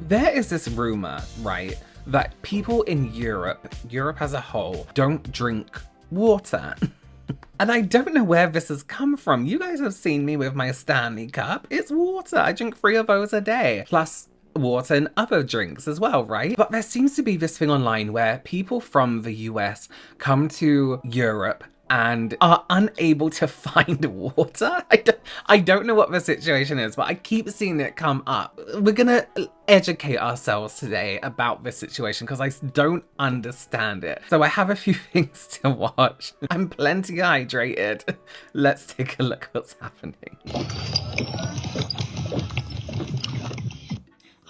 There is this rumor, right, that people in Europe as a whole, don't drink water. And I don't know where this has come from. You guys have seen me with my Stanley cup. It's water. I drink 3 of those a day. Plus water and other drinks as well, right? But there seems to be this thing online where people from the US come to Europe and are unable to find water. I don't know what the situation is, but I keep seeing it come up. We're gonna educate ourselves today about this situation because I don't understand it. So I have a few things to watch. I'm plenty hydrated. Let's take a look what's happening.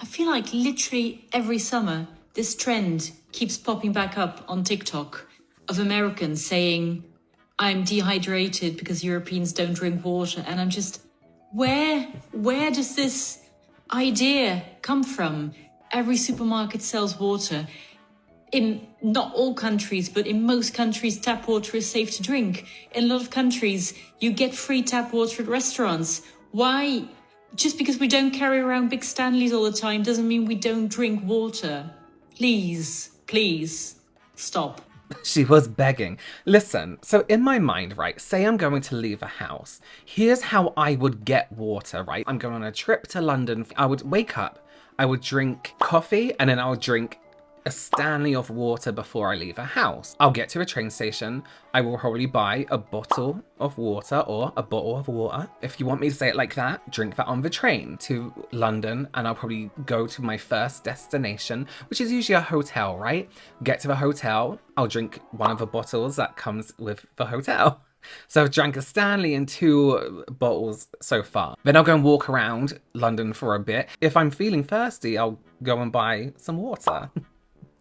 I feel like literally every summer, this trend keeps popping back up on TikTok of Americans saying, I'm dehydrated because Europeans don't drink water. And I'm just, where does this idea come from? Every supermarket sells water. In not all countries, but in most countries, tap water is safe to drink. In a lot of countries, you get free tap water at restaurants. Why? Just because we don't carry around big Stanleys all the time doesn't mean we don't drink water. Please, stop. She was begging. Listen, so in my mind, right, say I'm going to leave a house. Here's how I would get water, right? I'm going on a trip to London. I would wake up, I would drink coffee, and then I would drink a Stanley of water before I leave a house. I'll get to a train station. I will probably buy a bottle of water or a bottle of water. If you want me to say it like that, drink that on the train to London, and I'll probably go to my first destination, which is usually a hotel, right? Get to the hotel, I'll drink one of the bottles that comes with the hotel. So I've drank a Stanley and 2 bottles so far. Then I'll go and walk around London for a bit. If I'm feeling thirsty, I'll go and buy some water.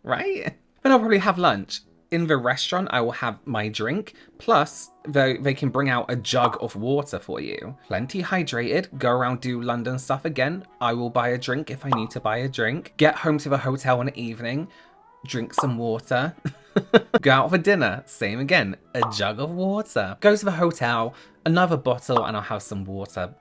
Right? Then I'll probably have lunch. In the restaurant, I will have my drink, plus they can bring out a jug of water for you. Plenty hydrated, go around, do London stuff again. I will buy a drink if I need to buy a drink. Get home to the hotel in the evening, drink some water. Go out for dinner, same again, a jug of water. Go to the hotel, another bottle, and I'll have some water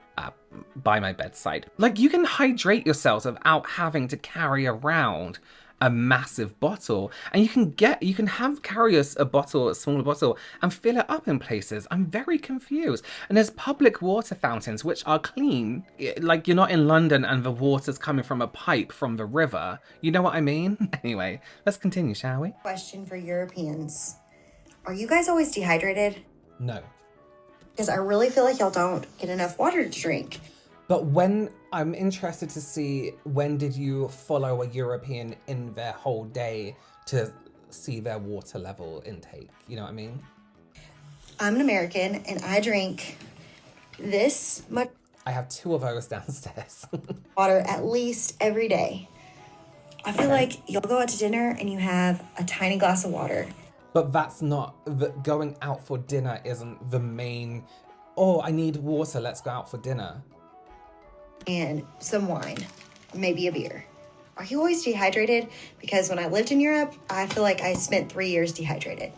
by my bedside. Like, you can hydrate yourself without having to carry around a massive bottle, and you can carry a smaller bottle and fill it up in places. I'm very confused. And there's public water fountains which are clean, like you're not in London and the water's coming from a pipe from the river. You know what I mean? Anyway, let's continue, shall we? Question for Europeans. Are you guys always dehydrated? No. Because I really feel like y'all don't get enough water to drink. But I'm interested to see, when did you follow a European in their whole day to see their water level intake? You know what I mean? I'm an American and I drink this much. I have 2 of those downstairs. Water at least every day. I feel like you'll go out to dinner and you have a tiny glass of water. But that's not, going out for dinner isn't the main, oh, I need water, let's go out for dinner. And some wine, maybe a beer. Are you always dehydrated? Because when I lived in Europe, I feel like I spent 3 years dehydrated.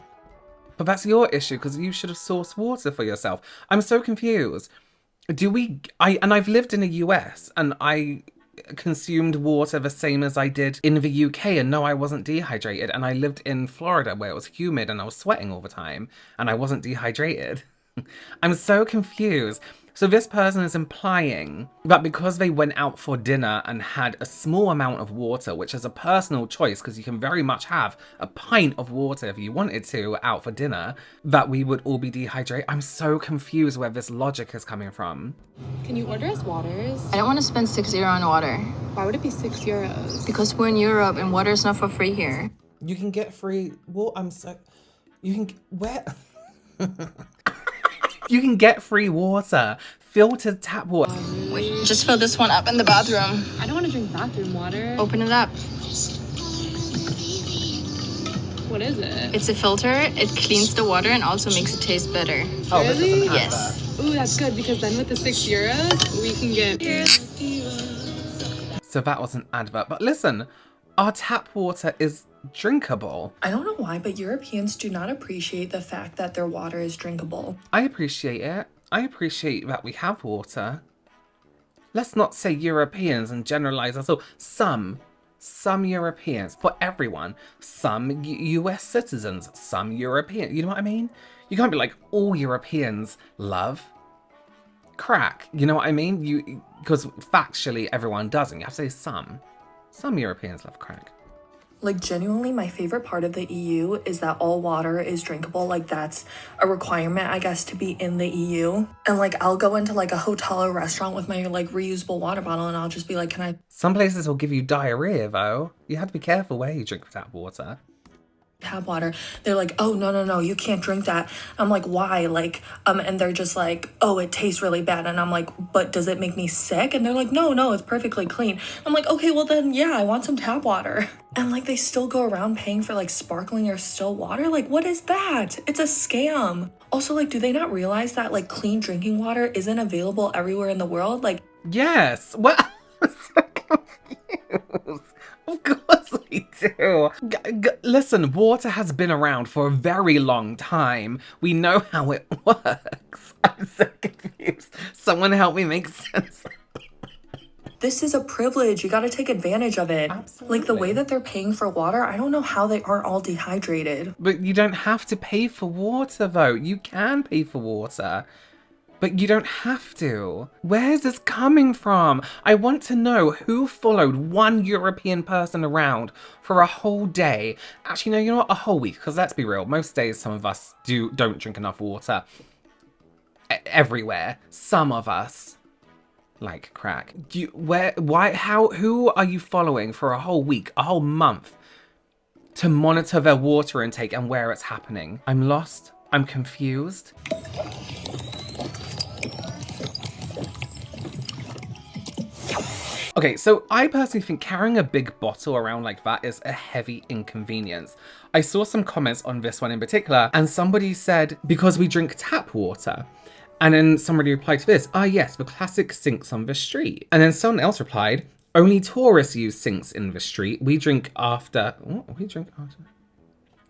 But that's your issue, because you should have sourced water for yourself. I'm so confused. I've lived in the US, and I consumed water the same as I did in the UK, and no, I wasn't dehydrated. And I lived in Florida where it was humid and I was sweating all the time, and I wasn't dehydrated. I'm so confused. So this person is implying that because they went out for dinner and had a small amount of water, which is a personal choice because you can very much have a pint of water if you wanted to out for dinner, that we would all be dehydrated. I'm so confused where this logic is coming from. Can you order us waters? I don't want to spend €6 on water. Why would it be €6? Because we're in Europe and water is not for free here. You can get free, where? You can get free water, filtered tap water. Wait, just fill this one up in the bathroom. I don't want to drink bathroom water. Open it up. What is it? It's a filter. It cleans the water and also makes it taste better. Oh, this is an Really? advert. Yes. Ooh, that's good because then with the €6, we can get... So that was an advert. But listen, our tap water is drinkable. I don't know why, but Europeans do not appreciate the fact that their water is drinkable. I appreciate it. I appreciate that we have water. Let's not say Europeans and generalize us all. Some Europeans, for everyone. Some US citizens, some European. You know what I mean? You can't be like, all Europeans love crack. You know what I mean? Because factually everyone doesn't. You have to say some. Some Europeans love crack. Like, genuinely, my favorite part of the EU is that all water is drinkable. Like, that's a requirement, I guess, to be in the EU. And, like, I'll go into, like, a hotel or restaurant with my, like, reusable water bottle, and I'll just be like, can I... Some places will give you diarrhea, though. You have to be careful where you drink tap water. Tap water. They're like, oh, no, you can't drink that. I'm like, why? Like, and they're just like, oh, it tastes really bad. And I'm like, but does it make me sick? And they're like, no, it's perfectly clean. I'm like, okay, well then, yeah, I want some tap water. And like, they still go around paying for like sparkling or still water. Like, what is that? It's a scam. Also, like, do they not realize that like clean drinking water isn't available everywhere in the world? Like, yes. Well, I'm so confused. Of course we do. Listen, water has been around for a very long time. We know how it works. I'm so confused. Someone help me make sense. this is a privilege. You got to take advantage of it. Absolutely. Like, the way that they're paying for water, I don't know how they aren't all dehydrated. But you don't have to pay for water, though. You can pay for water. But you don't have to. Where's this coming from? I want to know who followed one European person around for a whole day. Actually, no, you know what? A whole week. Because let's be real. Most days, some of us don't drink enough water. Everywhere. Some of us like crack. Who are you following for a whole week, a whole month to monitor their water intake and where it's happening? I'm lost. I'm confused. Okay, so I personally think carrying a big bottle around like that is a heavy inconvenience. I saw some comments on this one in particular, and somebody said, because we drink tap water. And then somebody replied to this, yes, the classic sinks on the street. And then someone else replied, only tourists use sinks in the street. We drink after.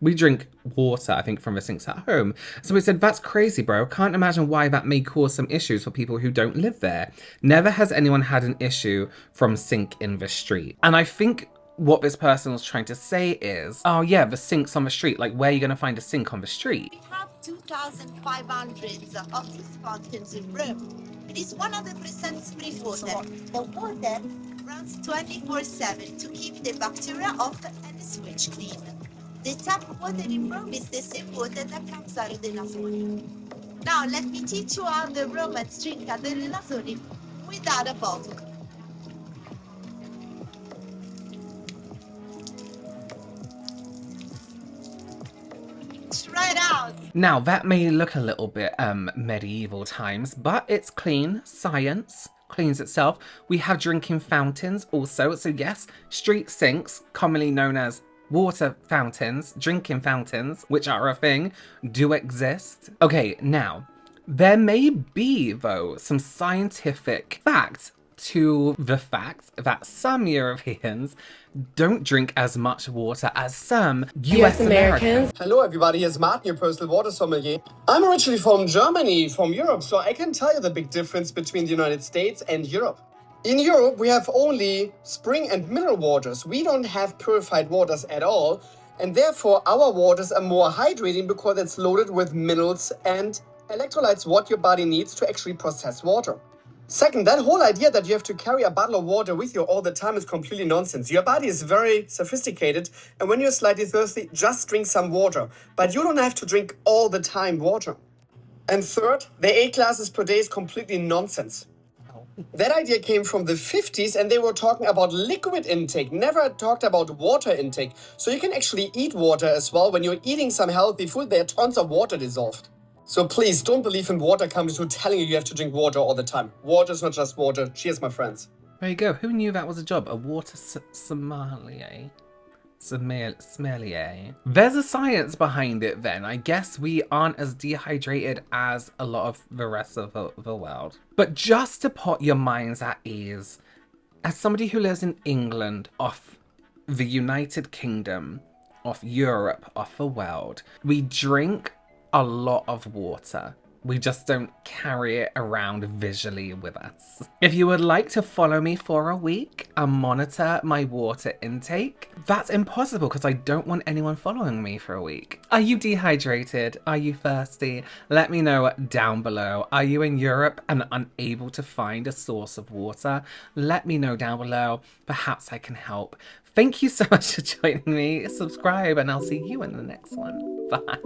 We drink water, I think, from the sinks at home. So we said, that's crazy, bro. Can't imagine why that may cause some issues for people who don't live there. Never has anyone had an issue from sink in the street. And I think what this person was trying to say is, oh yeah, the sink's on the street. Like, where are you going to find a sink on the street? We have 2,500 of these fountains in Rome. It is 100% spring water. The water runs 24/7 to keep the bacteria off and the switch clean. The tap water in Rome is the same water that comes out of the Nasoni. Now let me teach you how the Romans drink out of the Nasoni without a bottle. Try it out. Now that may look a little bit medieval times, but it's clean. Science cleans itself. We have drinking fountains also. So yes, street sinks, commonly known as water fountains, drinking fountains, which are a thing, do exist. Okay, now, there may be, though, some scientific fact to the fact that some Europeans don't drink as much water as some US Americans. Hello everybody, here's Martin, your personal water sommelier. I'm originally from Germany, from Europe, so I can tell you the big difference between the United States and Europe. In Europe, we have only spring and mineral waters. We don't have purified waters at all, and therefore our waters are more hydrating because it's loaded with minerals and electrolytes, what your body needs to actually process water. Second, that whole idea that you have to carry a bottle of water with you all the time is completely nonsense. Your body is very sophisticated, and when you're slightly thirsty, just drink some water. But you don't have to drink all the time water. And third, the 8 glasses per day is completely nonsense. That idea came from the 50s, and they were talking about liquid intake, never talked about water intake. So you can actually eat water as well. When you're eating some healthy food, there are tons of water dissolved. So please don't believe in water companies who are telling you have to drink water all the time. Water is not just water. Cheers, my friends. There you go. Who knew that was a job? A water sommelier. Sommelier. There's a science behind it then. I guess we aren't as dehydrated as a lot of the rest of the world. But just to put your minds at ease, as somebody who lives in England, off the United Kingdom, off Europe, off the world, we drink a lot of water. We just don't carry it around visually with us. If you would like to follow me for a week and monitor my water intake, that's impossible because I don't want anyone following me for a week. Are you dehydrated? Are you thirsty? Let me know down below. Are you in Europe and unable to find a source of water? Let me know down below. Perhaps I can help. Thank you so much for joining me. Subscribe and I'll see you in the next one. Bye.